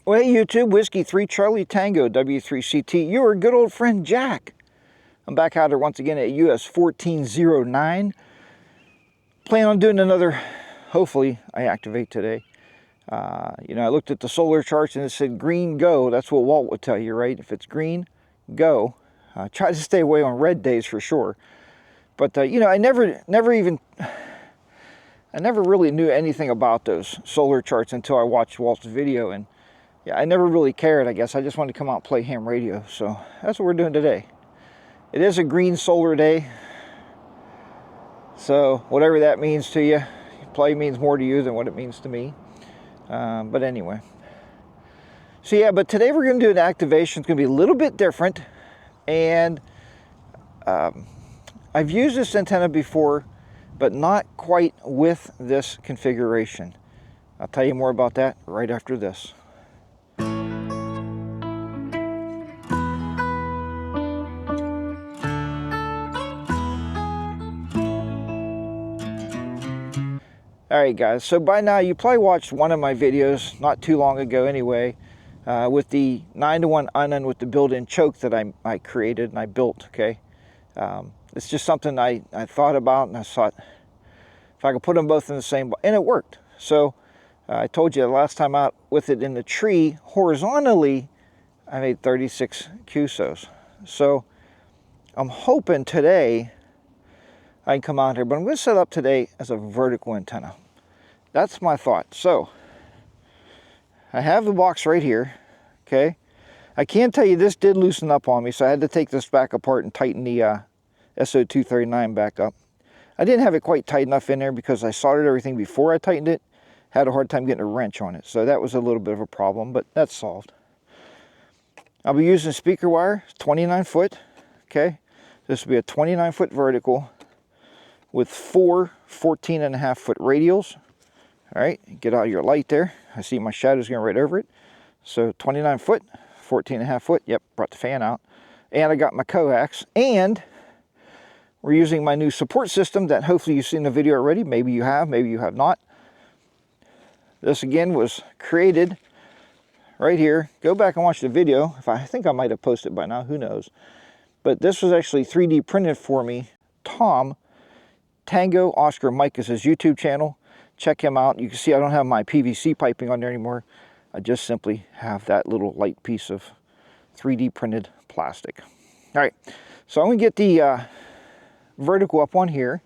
Well, hey YouTube, Whiskey 3 Charlie Tango W3CT, your good old friend Jack. I'm back out here once again at US 1409. Plan on doing another, hopefully I activate today. I looked at the solar charts and it said green, go. That's what Walt would tell you, right? If it's green, go. Try to stay away on red days for sure. But, I never really knew anything about those solar charts until I watched Walt's video. And yeah, I never really cared, I guess. I just wanted to come out and play ham radio. So that's what we're doing today. It is a green solar day. So whatever that means to you, probably means more to you than what it means to me. But anyway. So yeah, but today we're going to do an activation. It's going to be a little bit different. And I've used this antenna before, but not quite with this configuration. I'll tell you more about that right after this. Alright guys, so by now you probably watched one of my videos not too long ago anyway, with the 9-to-1 unun with the built-in choke that I created and I built, okay? It's just something I thought about, and I thought if I could put them both in the same, and it worked. So I told you the last time out with it in the tree, horizontally, I made 36 QSOs. So I'm hoping today I can come out here, but I'm going to set up today as a vertical antenna. That's my thought. So I have the box right here, okay? I can tell you this did loosen up on me, so I had to take this back apart and tighten the SO239 back up. I didn't have it quite tight enough in there because I soldered everything before I tightened it. Had a hard time getting a wrench on it, so that was a little bit of a problem, but that's solved. I'll be using speaker wire, 29 foot, okay? This will be a 29-foot vertical with 4 14.5-foot radials. All right, get out your light there. I see my shadow's going right over it. So 29 foot, 14.5 foot. Yep, brought the fan out. And I got my coax. And we're using my new support system that hopefully you've seen the video already. Maybe you have, maybe you have not. This again was created right here. Go back and watch the video. I think I might have posted by now, who knows. But this was actually 3D printed for me. Tom, Tango Oscar Mike is his YouTube channel. Check him out. You can see I don't have my PVC piping on there anymore. I just simply have that little light piece of 3D printed plastic. All right, so I'm going to get the vertical up on here,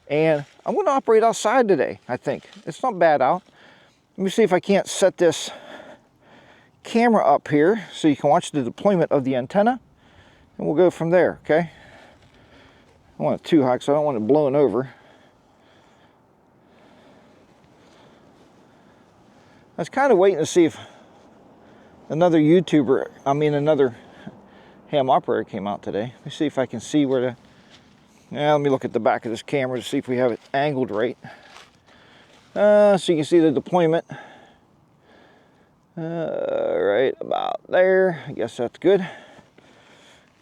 and I'm going to operate outside today, I think. It's not bad out. Let me see if I can't set this camera up here so you can watch the deployment of the antenna, and we'll go from there, okay? I want it too high because I don't want it blowing over. I was kind of waiting to see if another another ham operator came out today. Let me see if I can see where the... Yeah, let me look at the back of this camera to see if we have it angled right. So you can see the deployment. Right about there. I guess that's good.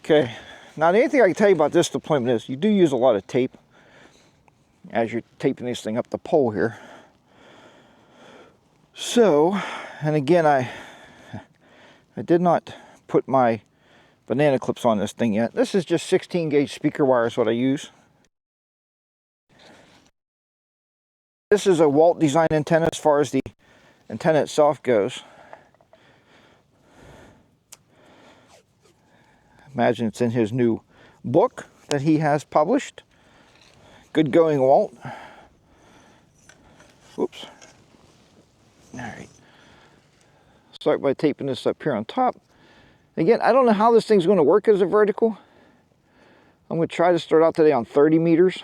Okay. Now, the only thing I can tell you about this deployment is you do use a lot of tape as you're taping this thing up the pole here. So, and again, I did not put my banana clips on this thing yet. This is just 16 gauge speaker wire is what I use. This is a Walt design antenna as far as the antenna itself goes. Imagine it's in his new book that he has published. Good going, Walt. Whoops. All right. Start by taping this up here on top. Again, I don't know how this thing's going to work as a vertical. I'm going to try to start out today on 30 meters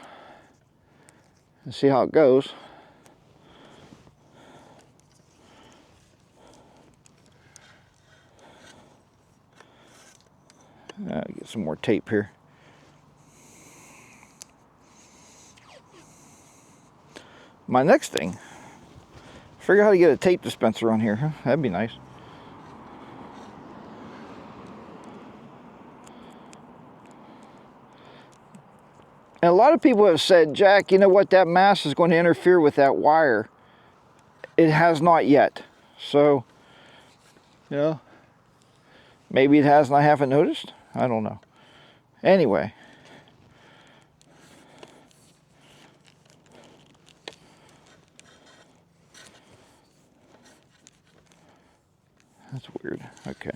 and see how it goes. Get some more tape here. My next thing, figure out how to get a tape dispenser on here. Huh? That'd be nice. And a lot of people have said, Jack, you know what, that mass is going to interfere with that wire. It has not yet. So You know, maybe it has and I haven't noticed. I don't know. Anyway. That's weird. Okay.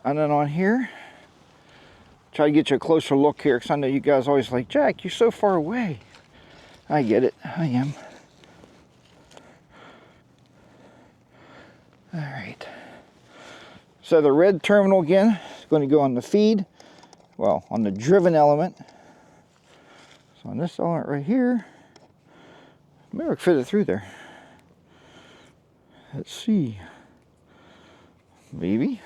And then on here, try to get you a closer look here, because I know you guys always like, Jack, you're so far away. I get it, I am. All right. So the red terminal again is going to go on the feed, well, on the driven element. So on this element right here, maybe I can fit it through there. Let's see. Maybe.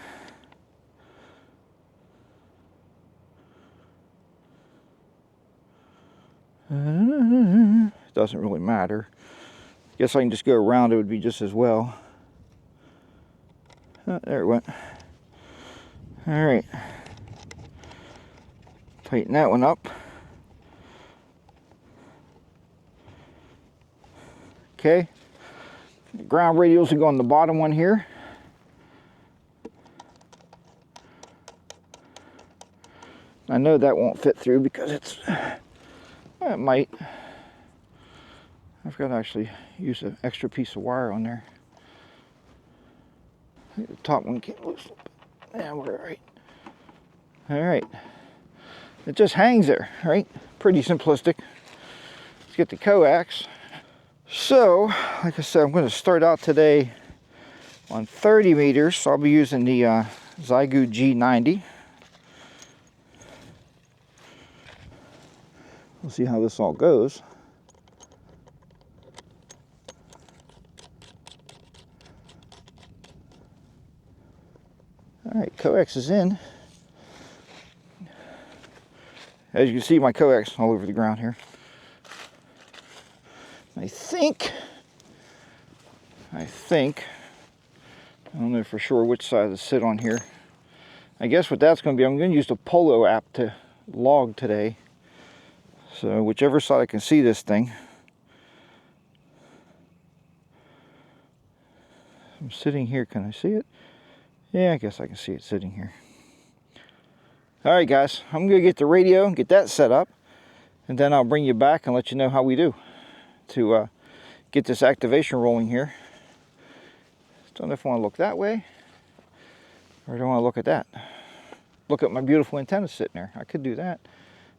Doesn't really matter. Guess I can just go around, it would be just as well. There it went. All right. Tighten that one up. Okay. The ground radials will go on the bottom one here. I know that won't fit through because it's, it might. I've got to actually use an extra piece of wire on there. I think the top one came loose a little bit. Yeah, we're all right. All right. It just hangs there, right? Pretty simplistic. Let's get the coax. So, like I said, I'm going to start out today on 30 meters. So I'll be using the Zygu G90. We'll see how this all goes. All right, coax is in. As you can see, my coax all over the ground here. I think, I don't know for sure which side to sit on here. I guess what that's going to be, I'm going to use the Polo app to log today. So whichever side I can see this thing. I'm sitting here, can I see it? Yeah, I guess I can see it sitting here. All right, guys, I'm going to get the radio and get that set up, and then I'll bring you back and let you know how we do to get this activation rolling here. Don't know if I want to look that way or do I want to look at that. Look at my beautiful antenna sitting there. I could do that.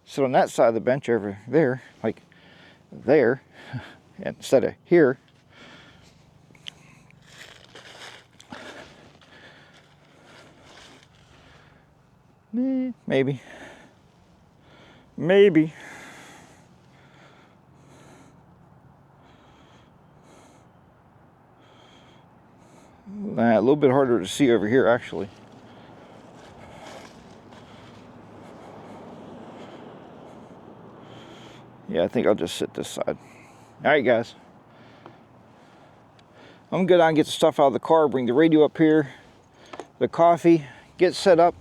Sit on that side of the bench over there, like there, instead of here. Maybe. Maybe. A little bit harder to see over here, actually. Yeah, I think I'll just sit this side. All right, guys. I'm gonna go down and get the stuff out of the car, bring the radio up here, the coffee, get set up,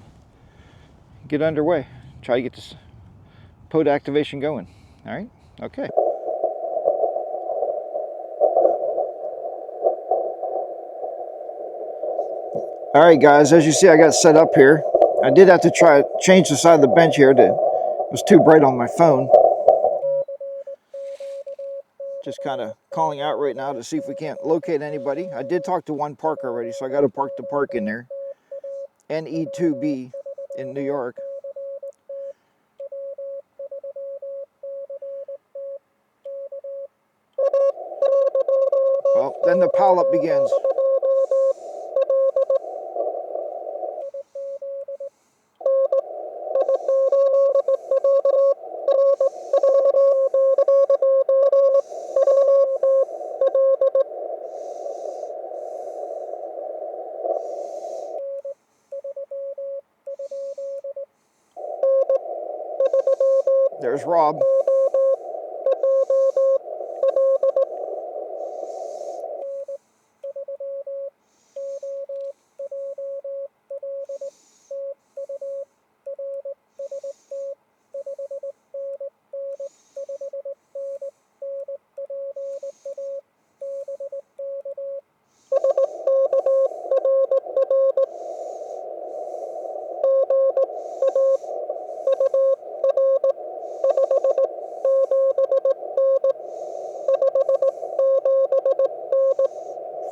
get underway. Try to get this POTA activation going. All right? Okay. All right, guys, as you see, I got set up here. I did have to try change the side of the bench here. It was too bright on my phone. Just kind of calling out right now to see if we can't locate anybody. I did talk to one park already, so I got to park the park in there. NE2B in New York. Well, then the pileup begins. There's Rob.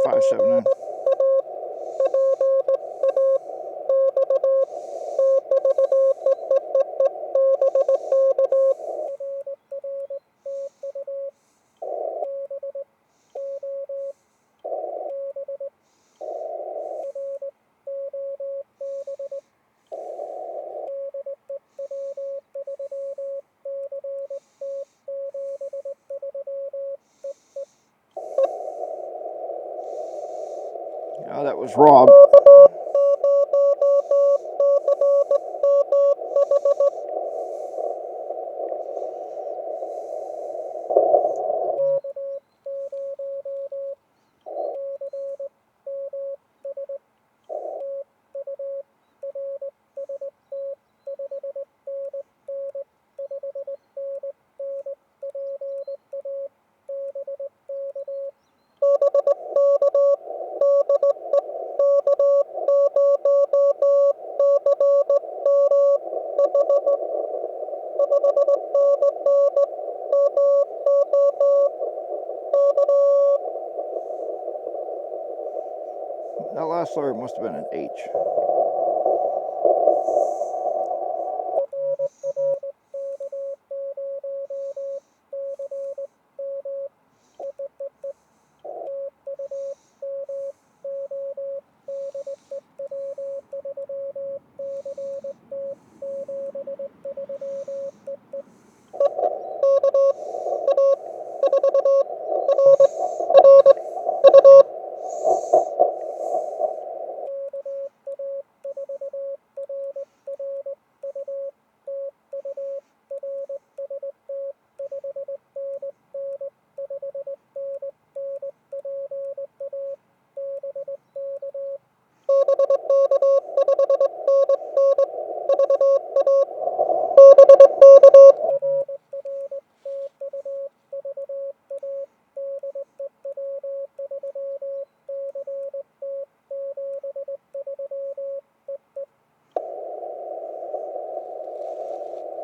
$579. Oh, that was Rob. That last letter must have been an H.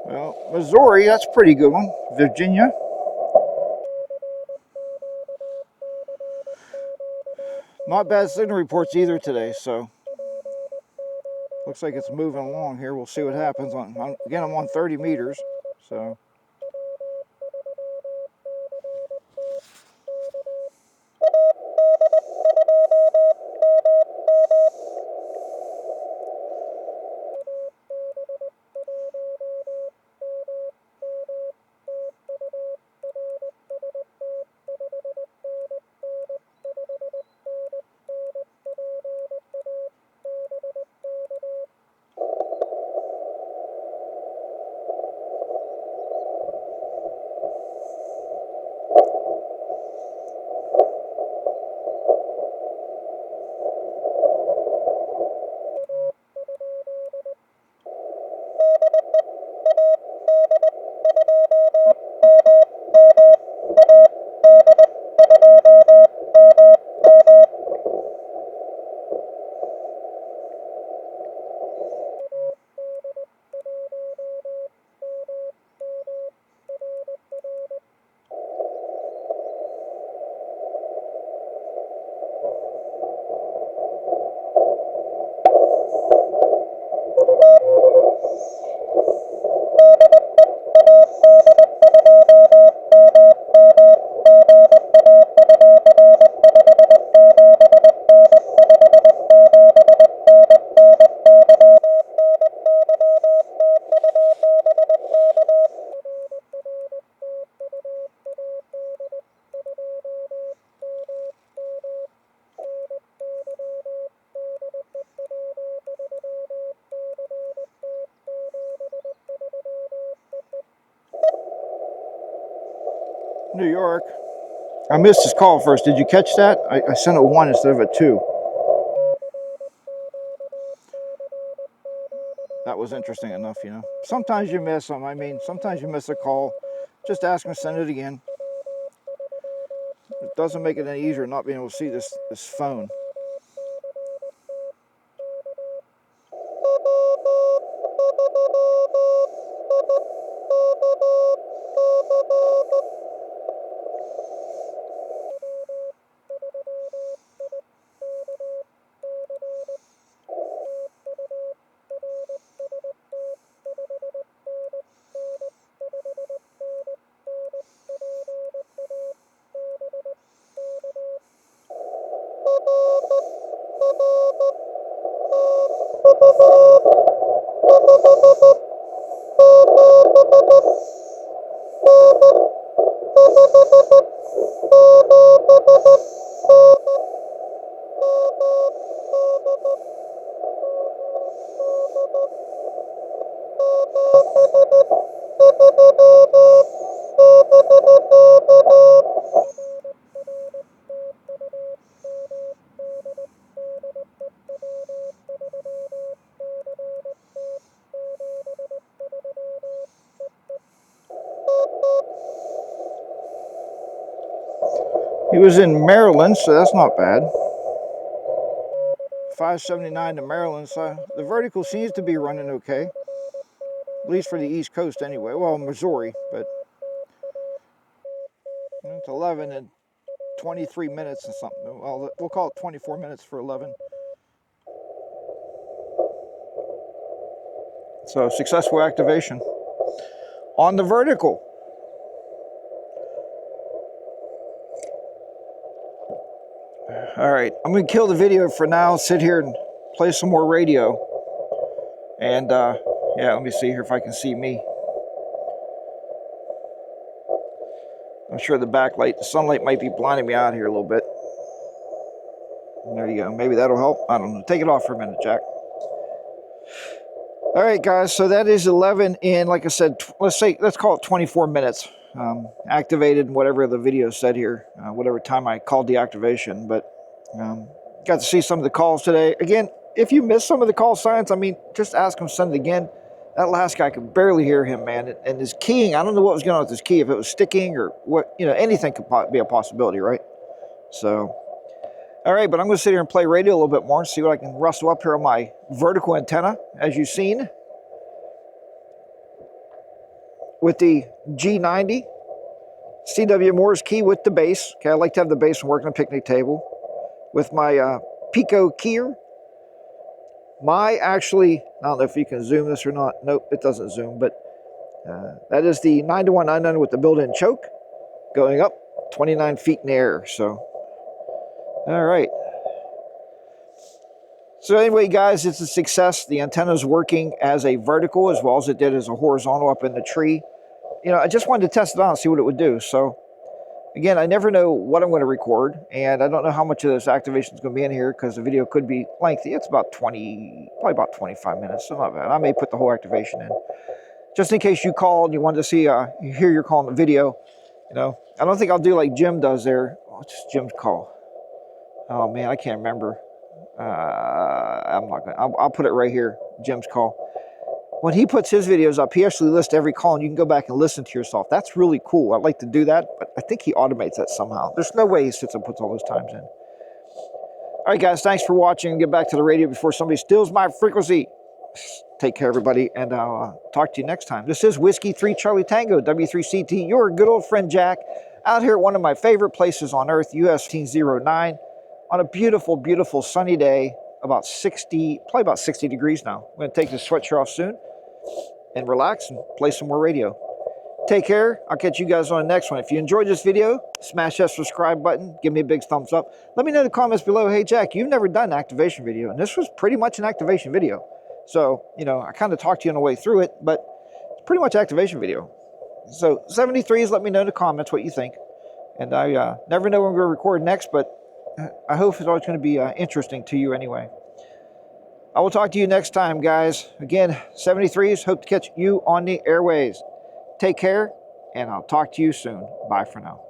Well, Missouri, that's a pretty good one. Virginia. Not bad signal reports either today, so looks like it's moving along here. We'll see what happens. Again, I'm on 30 meters, so. New York. I missed his call first. Did you catch that? I sent a 1 instead of a 2. That was interesting enough, you know. Sometimes you miss them. I mean, sometimes you miss a call. Just ask them to send it again. It doesn't make it any easier not being able to see this phone. He was in Maryland, so that's not bad. 579 to Maryland, so the vertical seems to be running okay. At least for the East Coast anyway. Well, Missouri, but it's 11 and 23 minutes and something. Well, we'll call it 24 minutes for 11. So successful activation on the vertical. All right, I'm gonna kill the video for now, sit here and play some more radio. And yeah, let me see here if I can see me. I'm sure the backlight, the sunlight might be blinding me out here a little bit. There you go, maybe that'll help. I don't know, take it off for a minute, Jack. All right, guys, so that is 11 in, like I said, let's call it 24 minutes. Activated, whatever the video said here, whatever time I called the activation, but got to see some of the calls today. Again, if you missed some of the call signs, I mean, just ask him, send it again. That last guy, I could barely hear him, man. And his keying, I don't know what was going on with his key, if it was sticking or what, you know, anything could be a possibility, right? So, all right, but I'm going to sit here and play radio a little bit more and see what I can rustle up here on my vertical antenna, as you've seen, with the G90 CW Moore's key with the base. Okay, I like to have the base and work on a picnic table with my Pico keyer. Actually, I don't know if you can zoom this or not. Nope, it doesn't zoom, but that is the 9-to-1 unknown with the built-in choke going up 29 feet in the air. So, all right. So anyway, guys, it's a success. The antenna is working as a vertical as well as it did as a horizontal up in the tree. You know, I just wanted to test it out and see what it would do. So, again, I never know what I'm going to record, and I don't know how much of this activation is going to be in here because the video could be lengthy. It's about probably about 25 minutes, so not bad. I may put the whole activation in. Just in case you called, you wanted to see, you hear your call in the video, you know. I don't think I'll do like Jim does there. What's Jim's call? Oh, man, I can't remember. I'm not going to, I'll put it right here, Jim's call. When he puts his videos up, he actually lists every call, and you can go back and listen to yourself. That's really cool. I'd like to do that, but I think he automates that somehow. There's no way he sits and puts all those times in. All right, guys, thanks for watching. Get back to the radio before somebody steals my frequency. Take care, everybody, and I'll talk to you next time. This is Whiskey 3 Charlie Tango, W3CT, your good old friend Jack, out here at one of my favorite places on earth, US 09, on a beautiful, beautiful sunny day, probably about 60 degrees now. I'm going to take this sweatshirt off soon and relax and play some more radio. Take care. I'll catch you guys on the next one. If you enjoyed this video, smash that subscribe button. Give me a big thumbs up. Let me know in the comments below, hey, Jack, you've never done an activation video, and this was pretty much an activation video. So, you know, I kind of talked to you on the way through it, but it's pretty much activation video. So 73s, let me know in the comments what you think. And I never know when we're going to record next, but I hope it's always going to be interesting to you anyway. I will talk to you next time, guys. Again, 73s, hope to catch you on the airways. Take care and I'll talk to you soon. Bye for now.